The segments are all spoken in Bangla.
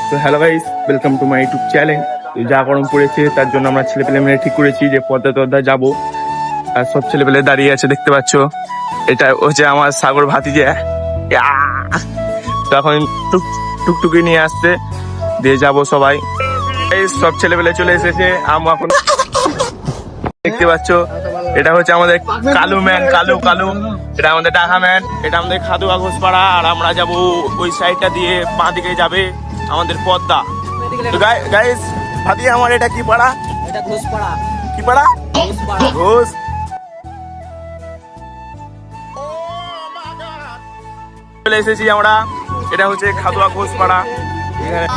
তো hello guys, welcome to my YouTube channel. যা গরম পড়েছে তার জন্য আমরা ছেলেপেলে মিলে ঠিক করেছি যে পদ্মা যাবো। আর সব ছেলেপেলে দাঁড়িয়ে আছে দেখতে পাচ্ছ। এটা হচ্ছে আমার সাগর ভাতিজা। তখন টুকটুকি নিয়ে আসতে দিয়ে যাবো সবাই। এই সব ছেলেপেলে চলে এসেছে। আমরা এখন দেখতে পাচ্ছ এটা হচ্ছে আমাদের কালু ম্যান, কালু এটা আমাদের ডাকা ম্যান, এটা আমাদের খাদুয়া ঘোষপাড়া। আর আমরা যাব ওই সাইডটা দিয়ে বাঁ দিকে যাবে আমাদের পদ্মা। তো গাইস ভাবি আমার এটা কি পাড়া? এটা ঘোষপাড়া। কি পাড়া? ঘোষপাড়া। ঘোষ। চলে এসেছি আমরা, এটা হচ্ছে খাদুয়া ঘোষপাড়া। এখানে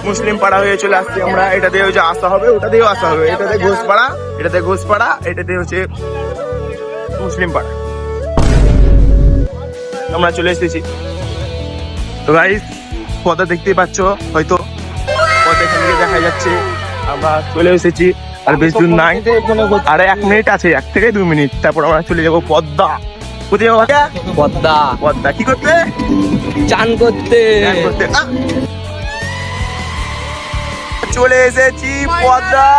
মুসলিম পাড়া হয়ে চলে আসছি আমরা। এটা দিয়ে হচ্ছে আসা হবে, ওটা দিয়েও আসা হবে। এটাতে ঘোষপাড়া, এটাতে ঘোষপাড়া, এটাতে হচ্ছে মুসলিম পাড়া। আমরা চলে এসেছি। তো গাইস পদ্মা দেখতেই পাচ্ছ, হয়তো পদ্মা এখান থেকে দেখা যাচ্ছে। আমরা চলে এসেছি, আর বেশি দূর নাই, আর 1 মিনিট আছে, 1 থেকে 2 মিনিট, তারপর আমরা চলে যাবো পদ্মা। কোথায় যাবো? পদ্মা। পদ্মা কি করতে? চান করতে। চলে এসেছি পদ্মা।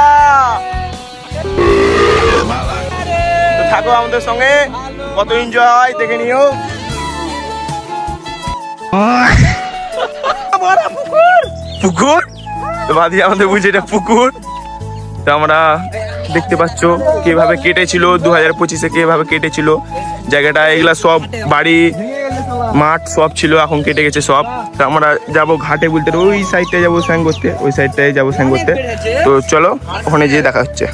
তো থাকো আমাদের সঙ্গে, কত এনজয় দেখে নিও। পুকুর তো বাদি আমাদের বুঝে এটা পুকুর। তো আমরা দেখতে পাচ্ছ কিভাবে কেটেছিল 2025-এ, কিভাবে কেটেছিল জায়গাটা। এগুলা সব বাড়ি মাঠ সব ছিল, এখন কেটে গেছে সব। তো আমরা যাবো ঘাটে বলতে, ওই সাইডটায় যাবো স্নান করতে, ওই সাইডটায় যাবো স্নান করতে। তো চলো ওখানে যেয়ে দেখা হচ্ছে।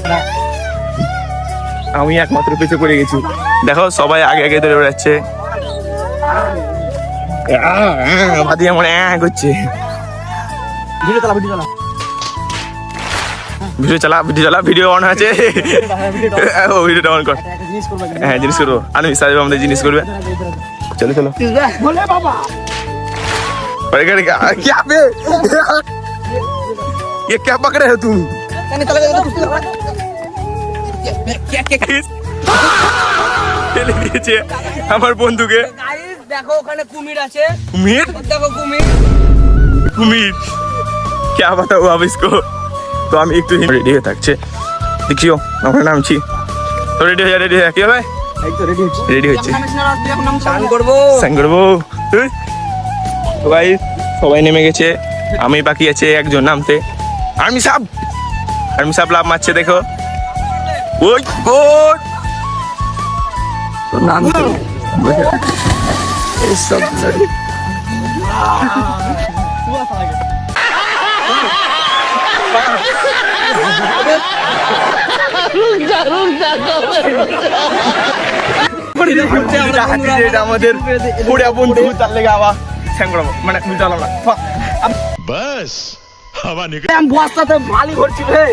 আমি একমাত্র পেছনে পড়ে গেছি, দেখো সবাই আগে আগে ধরে বেড়াচ্ছে। ভাদি আমার করছে। ভিডিও অন আছে। ভিডিওটা অন কর। হ্যাঁ জিনিস করবো, আনবি সাহেব আমাদের জিনিস করবে। चलो चलो बोले बाबा क्या पे ये क्या पक रहे हो तुम? ফেলে দিয়েছে আমার বন্ধুকে। দেখো ওখানে কুমির আছে। কুমির? দেখো কুমির। কুমির क्या बताओ अब इसको। তো আমি একটু রেডি হয়ে থাকছে, দেখিও আমরা নামছি। তো রেডি হয়ে কি হবে? রেডি হচ্ছে, চান করবো। সবাই নেমে গেছে, আমি বাকি আছে একজন নামতে। আর্মি সাহেব লাভ মারছে, দেখো ওই গোট নামতে। আমাদের বন্ধু, তার লেগে আবার মানে बस हवा निकल। বস্তাতে ভালি ভরছি রে।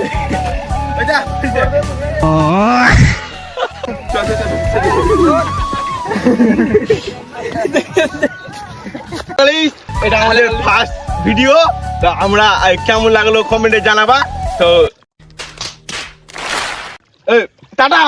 এটা আমাদের ফার্স্ট ভিডিও। তো আমরা কেমন লাগলো কমেন্টে জানাবা। তো টাটা।